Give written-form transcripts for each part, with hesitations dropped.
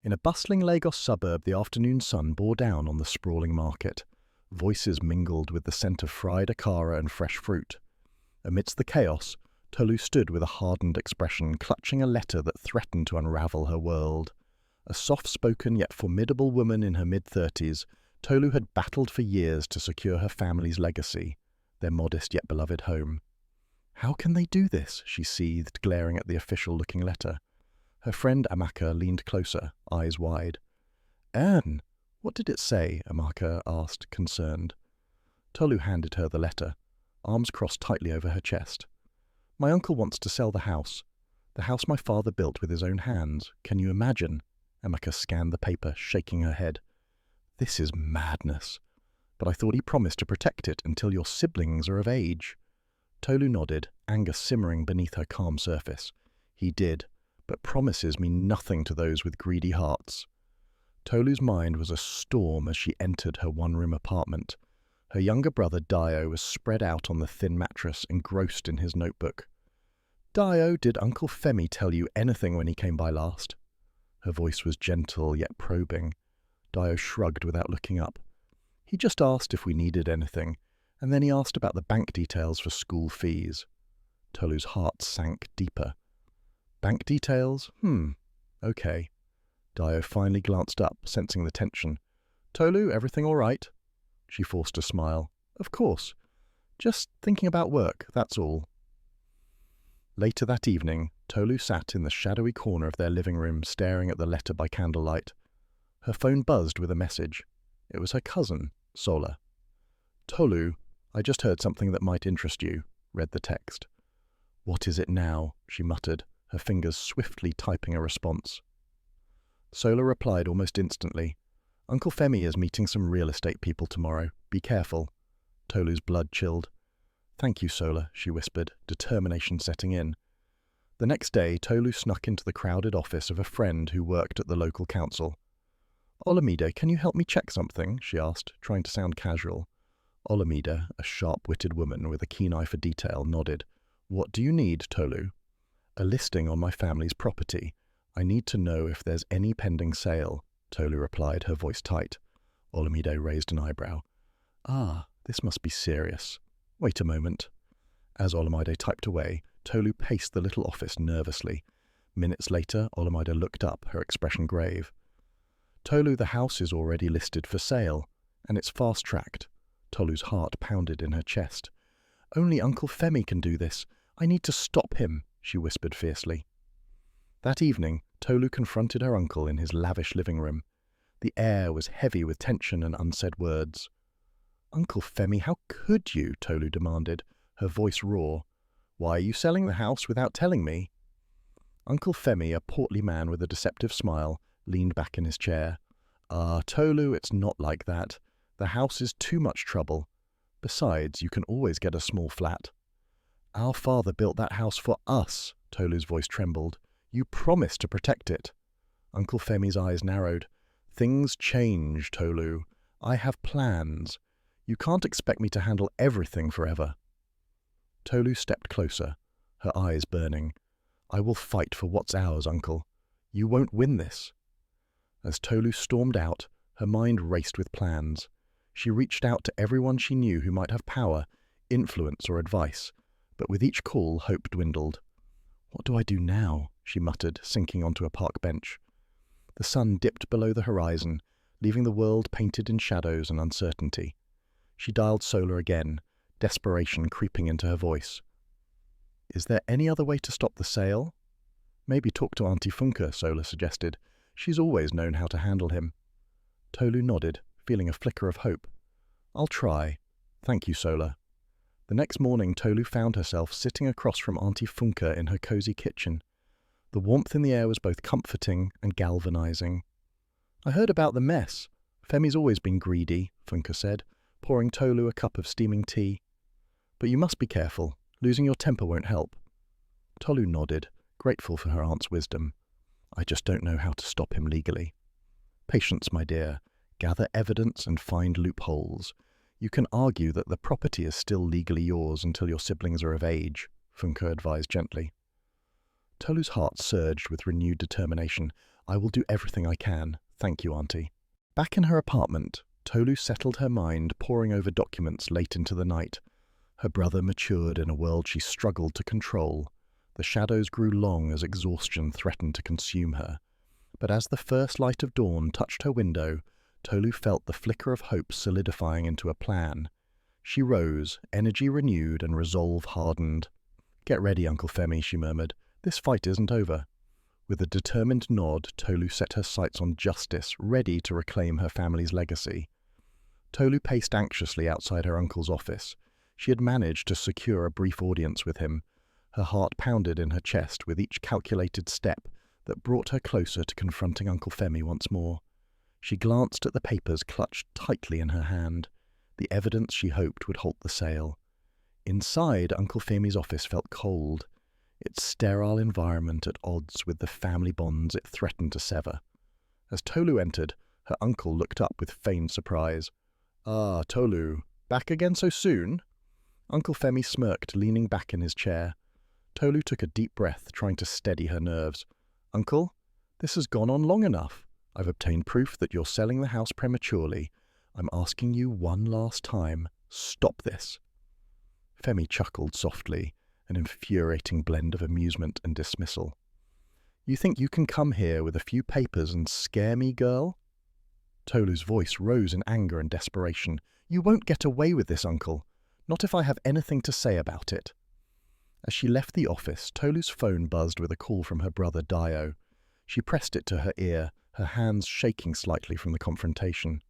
In a bustling Lagos suburb, the afternoon sun bore down on the sprawling market. Voices mingled with the scent of fried akara and fresh fruit. Amidst the chaos, Tolu stood with a hardened expression, clutching a letter that threatened to unravel her world. A soft-spoken yet formidable woman in her mid-30s, Tolu had battled for years to secure her family's legacy, their modest yet beloved home. "How can they do this?" she seethed, glaring at the official-looking letter. Her friend Amaka leaned closer, eyes wide. "Anne, what did it say?" Amaka asked, concerned. Tolu handed her the letter, arms crossed tightly over her chest. "My uncle wants to sell the house my father built with his own hands. Can you imagine?" Amaka scanned the paper, shaking her head. "This is madness. But I thought he promised to protect it until your siblings are of age." Tolu nodded, anger simmering beneath her calm surface. "He did, but promises mean nothing to those with greedy hearts." Tolu's mind was a storm as she entered her one-room apartment. Her younger brother Dio was spread out on the thin mattress, engrossed in his notebook. "Dio, did Uncle Femi tell you anything when he came by last?" Her voice was gentle yet probing. Dio shrugged without looking up. "He just asked if we needed anything, and then he asked about the bank details for school fees." Tolu's heart sank deeper. "Bank details? Okay." Dio finally glanced up, sensing the tension. "Tolu, everything all right?" She forced a smile. "Of course. Just thinking about work, that's all." Later that evening, Tolu sat in the shadowy corner of their living room, staring at the letter by candlelight. Her phone buzzed with a message. It was her cousin, Sola. "Tolu, I just heard something that might interest you," read the text. "What is it now?" she muttered, her fingers swiftly typing a response. Sola replied almost instantly. "Uncle Femi is meeting some real estate people tomorrow. Be careful." Tolu's blood chilled. "Thank you, Sola," she whispered, determination setting in. The next day, Tolu snuck into the crowded office of a friend who worked at the local council. "Olamide, can you help me check something?" she asked, trying to sound casual. Olamide, a sharp-witted woman with a keen eye for detail, nodded. "What do you need, Tolu?" "A listing on my family's property. I need to know if there's any pending sale," Tolu replied, her voice tight. Olamide raised an eyebrow. "Ah, this must be serious. Wait a moment." As Olamide typed away, Tolu paced the little office nervously. Minutes later, Olamide looked up, her expression grave. "Tolu, the house is already listed for sale, and it's fast-tracked." Tolu's heart pounded in her chest. "Only Uncle Femi can do this. I need to stop him," she whispered fiercely. That evening, Tolu confronted her uncle in his lavish living room. The air was heavy with tension and unsaid words. "Uncle Femi, how could you?" Tolu demanded, her voice raw. "Why are you selling the house without telling me?" Uncle Femi, a portly man with a deceptive smile, leaned back in his chair. "Ah, Tolu, it's not like that. The house is too much trouble. Besides, you can always get a small flat." "Our father built that house for us," Tolu's voice trembled. "You promised to protect it." Uncle Femi's eyes narrowed. "Things change, Tolu. I have plans. You can't expect me to handle everything forever." Tolu stepped closer, her eyes burning. "I will fight for what's ours, Uncle. You won't win this." As Tolu stormed out, her mind raced with plans. She reached out to everyone she knew who might have power, influence, or advice, but with each call, hope dwindled. "What do I do now?" she muttered, sinking onto a park bench. The sun dipped below the horizon, leaving the world painted in shadows and uncertainty. She dialed Sola again, desperation creeping into her voice. "Is there any other way to stop the sale?" "Maybe talk to Auntie Funke," Sola suggested. "She's always known how to handle him." Tolu nodded, feeling a flicker of hope. "I'll try. Thank you, Sola." The next morning, Tolu found herself sitting across from Auntie Funke in her cozy kitchen. The warmth in the air was both comforting and galvanizing. "I heard about the mess. Femi's always been greedy," Funke said, pouring Tolu a cup of steaming tea. "But you must be careful. Losing your temper won't help." Tolu nodded, grateful for her aunt's wisdom. "I just don't know how to stop him legally." "Patience, my dear. Gather evidence and find loopholes. You can argue that the property is still legally yours until your siblings are of age," Funke advised gently. Tolu's heart surged with renewed determination. I will do everything I can. Thank you, Auntie. Back in her apartment, Tolu settled her mind, poring over documents late into the night. Her brother matured in a world she struggled to control. The shadows grew long as exhaustion threatened to consume her. But as the first light of dawn touched her window, Tolu felt the flicker of hope solidifying into a plan. She rose, energy renewed and resolve hardened. "Get ready, Uncle Femi," she murmured. "This fight isn't over." With a determined nod, Tolu set her sights on justice, ready to reclaim her family's legacy. Tolu paced anxiously outside her uncle's office. She had managed to secure a brief audience with him. Her heart pounded in her chest with each calculated step that brought her closer to confronting Uncle Femi once more. She glanced at the papers clutched tightly in her hand, the evidence she hoped would halt the sale. Inside, Uncle Femi's office felt cold, its sterile environment at odds with the family bonds it threatened to sever. As Tolu entered, her uncle looked up with feigned surprise. "Ah, Tolu, back again so soon?" Uncle Femi smirked, leaning back in his chair. Tolu took a deep breath, trying to steady her nerves. "Uncle, this has gone on long enough. I've obtained proof that you're selling the house prematurely. I'm asking you one last time, stop this." Femi chuckled softly, an infuriating blend of amusement and dismissal. "You think you can come here with a few papers and scare me, girl?" Tolu's voice rose in anger and desperation. "You won't get away with this, Uncle. Not if I have anything to say about it." As she left the office, Tolu's phone buzzed with a call from her brother Dio. She pressed it to her ear, her hands shaking slightly from the confrontation.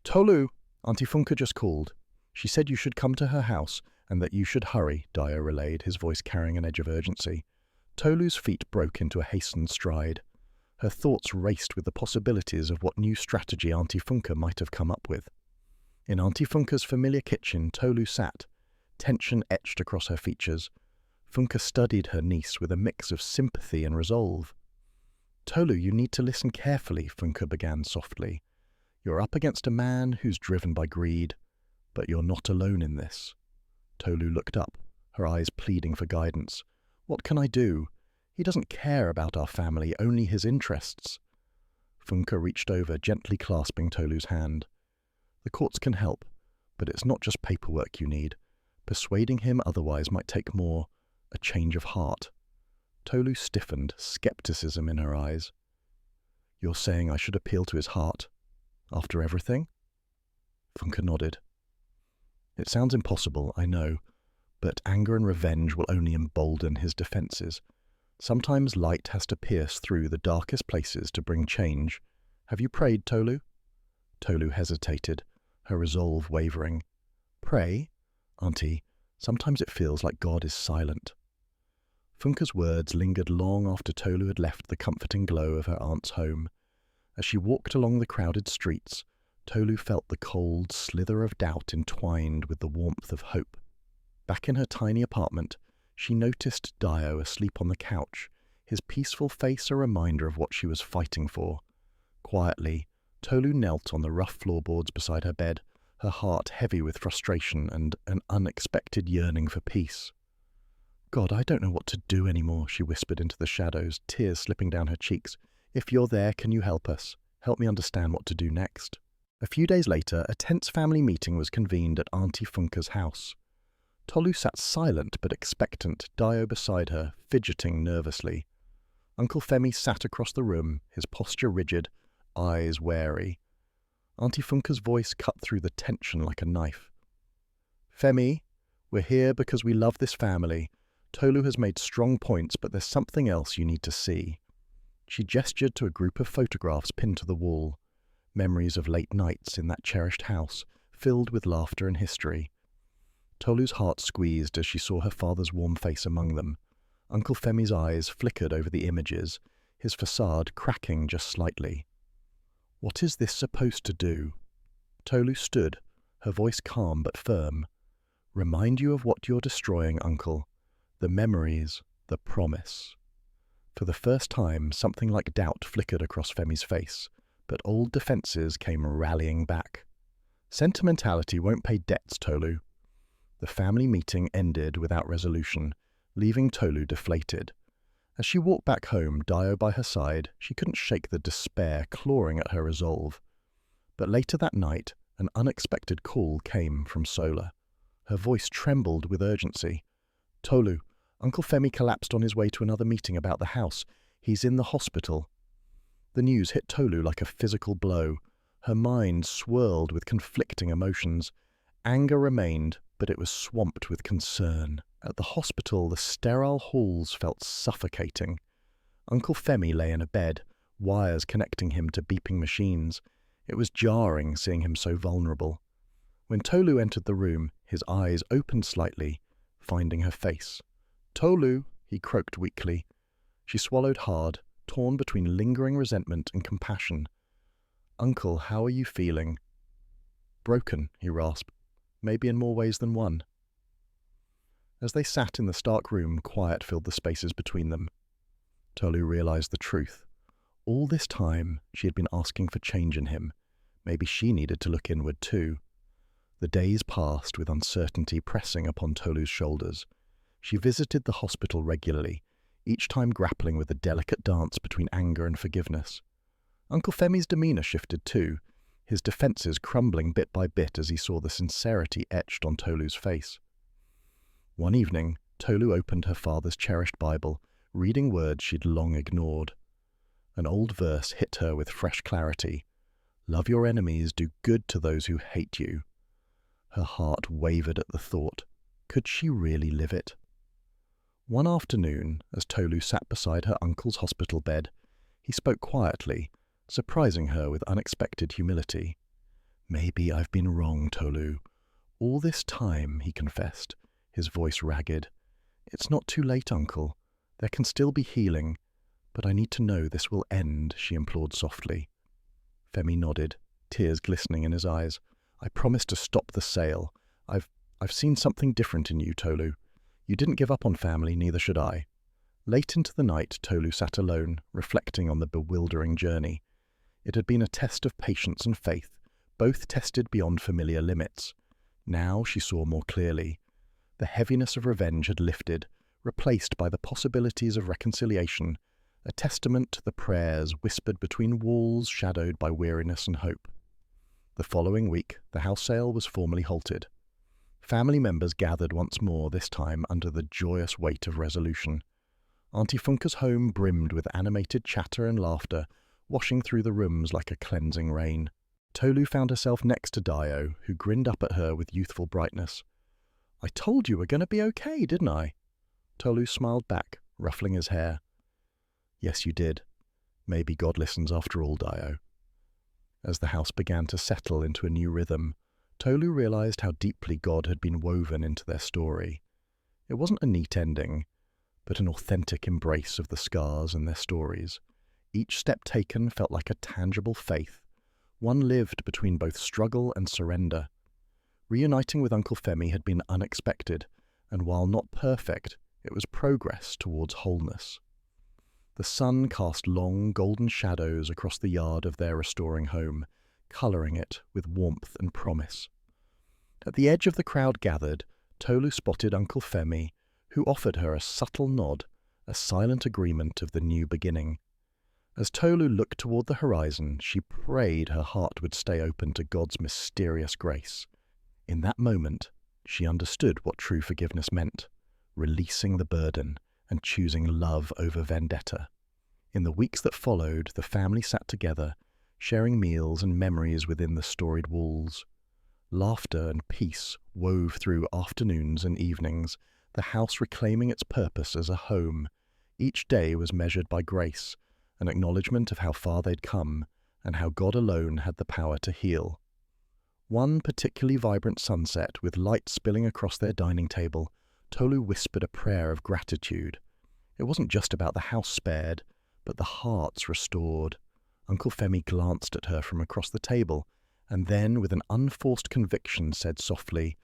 "Tolu, Auntie Funke just called. She said you should come to her house and that you should hurry," Dio relayed, his voice carrying an edge of urgency. Tolu's feet broke into a hastened stride. Her thoughts raced with the possibilities of what new strategy Auntie Funke might have come up with. In Auntie Funke's familiar kitchen, Tolu sat, tension etched across her features. Funke studied her niece with a mix of sympathy and resolve. "Tolu, you need to listen carefully," Funke began softly. "You're up against a man who's driven by greed, but you're not alone in this." Tolu looked up, her eyes pleading for guidance. "What can I do? He doesn't care about our family, only his interests." Funke reached over, gently clasping Tolu's hand. "The courts can help, but it's not just paperwork you need. Persuading him otherwise might take more, a change of heart." Tolu stiffened, skepticism in her eyes. "You're saying I should appeal to his heart? After everything?" Funke nodded. "It sounds impossible, I know, but anger and revenge will only embolden his defenses. Sometimes light has to pierce through the darkest places to bring change. Have you prayed, Tolu?" Tolu hesitated, her resolve wavering. "Pray? Auntie, sometimes it feels like God is silent." Funke's words lingered long after Tolu had left the comforting glow of her aunt's home. As she walked along the crowded streets, Tolu felt the cold slither of doubt entwined with the warmth of hope. Back in her tiny apartment, she noticed Dio asleep on the couch, his peaceful face a reminder of what she was fighting for. Quietly, Tolu knelt on the rough floorboards beside her bed, her heart heavy with frustration and an unexpected yearning for peace. "God, I don't know what to do anymore," she whispered into the shadows, tears slipping down her cheeks. "If you're there, can you help us? Help me understand what to do next." A few days later, a tense family meeting was convened at Auntie Funke's house. Tolu sat silent but expectant, Dio beside her, fidgeting nervously. Uncle Femi sat across the room, his posture rigid, eyes wary. Auntie Funke's voice cut through the tension like a knife. "Femi, we're here because we love this family. Tolu has made strong points, but there's something else you need to see." She gestured to a group of photographs pinned to the wall, memories of late nights in that cherished house, filled with laughter and history. Tolu's heart squeezed as she saw her father's warm face among them. Uncle Femi's eyes flickered over the images, his facade cracking just slightly. "What is this supposed to do?" Tolu stood, her voice calm but firm. "Remind you of what you're destroying, Uncle. The memories, the promise." For the first time, something like doubt flickered across Femi's face, but old defenses came rallying back. "Sentimentality won't pay debts, Tolu." The family meeting ended without resolution, leaving Tolu deflated. As she walked back home, Dio by her side, she couldn't shake the despair clawing at her resolve. But later that night, an unexpected call came from Sola. Her voice trembled with urgency. "Tolu, Uncle Femi collapsed on his way to another meeting about the house. He's in the hospital." The news hit Tolu like a physical blow. Her mind swirled with conflicting emotions. Anger remained, but it was swamped with concern. At the hospital, the sterile halls felt suffocating. Uncle Femi lay in a bed, wires connecting him to beeping machines. It was jarring seeing him so vulnerable. When Tolu entered the room, his eyes opened slightly, finding her face. "Tolu," he croaked weakly. She swallowed hard, torn between lingering resentment and compassion. "Uncle, how are you feeling?" "Broken," he rasped. "Maybe in more ways than one." As they sat in the stark room, quiet filled the spaces between them. Tolu realized the truth. All this time, she had been asking for change in him. Maybe she needed to look inward too. The days passed with uncertainty pressing upon Tolu's shoulders. She visited the hospital regularly, each time grappling with the delicate dance between anger and forgiveness. Uncle Femi's demeanor shifted too, his defenses crumbling bit by bit as he saw the sincerity etched on Tolu's face. One evening, Tolu opened her father's cherished Bible, reading words she'd long ignored. An old verse hit her with fresh clarity. "Love your enemies, do good to those who hate you." Her heart wavered at the thought. Could she really live it? One afternoon, as Tolu sat beside her uncle's hospital bed, he spoke quietly, surprising her with unexpected humility. "Maybe I've been wrong, Tolu. All this time," he confessed, his voice ragged. "It's not too late, Uncle. There can still be healing. But I need to know this will end," she implored softly. Femi nodded, tears glistening in his eyes. "I promise to stop the sale. I've seen something different in you, Tolu. You didn't give up on family, neither should I." Late into the night, Tolu sat alone, reflecting on the bewildering journey. It had been a test of patience and faith, both tested beyond familiar limits. Now she saw more clearly. The heaviness of revenge had lifted, replaced by the possibilities of reconciliation, a testament to the prayers whispered between walls shadowed by weariness and hope. The following week, the house sale was formally halted. Family members gathered once more, this time under the joyous weight of resolution. Auntie Funke's home brimmed with animated chatter and laughter, washing through the rooms like a cleansing rain. Tolu found herself next to Dio, who grinned up at her with youthful brightness. "I told you we're going to be okay, didn't I?" Tolu smiled back, ruffling his hair. "Yes, you did. Maybe God listens after all, Dio." As the house began to settle into a new rhythm, Tolu realized how deeply God had been woven into their story. It wasn't a neat ending, but an authentic embrace of the scars and their stories. Each step taken felt like a tangible faith, one lived between both struggle and surrender. Reuniting with Uncle Femi had been unexpected, and while not perfect, it was progress towards wholeness. The sun cast long, golden shadows across the yard of their restoring home, colouring it with warmth and promise. At the edge of the crowd gathered, Tolu spotted Uncle Femi, who offered her a subtle nod, a silent agreement of the new beginning. As Tolu looked toward the horizon, she prayed her heart would stay open to God's mysterious grace. In that moment, she understood what true forgiveness meant, releasing the burden and choosing love over vendetta. In the weeks that followed, the family sat together, sharing meals and memories within the storied walls. Laughter and peace wove through afternoons and evenings, the house reclaiming its purpose as a home. Each day was measured by grace, an acknowledgement of how far they'd come, and how God alone had the power to heal. One particularly vibrant sunset, with light spilling across their dining table, Tolu whispered a prayer of gratitude. It wasn't just about the house spared, but the hearts restored. Uncle Femi glanced at her from across the table, and then, with an unforced conviction, said softly,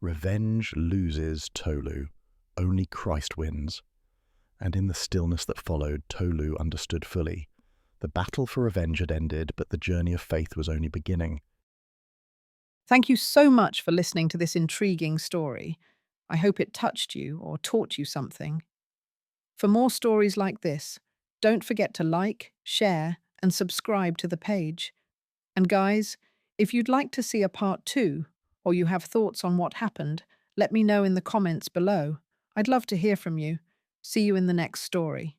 "Revenge loses, Tolu. Only Christ wins." And in the stillness that followed, Tolu understood fully. The battle for revenge had ended, but the journey of faith was only beginning. Thank you so much for listening to this intriguing story. I hope it touched you or taught you something. For more stories like this, don't forget to like, share, and subscribe to the page. And guys, if you'd like to see a part 2, or you have thoughts on what happened, let me know in the comments below. I'd love to hear from you. See you in the next story.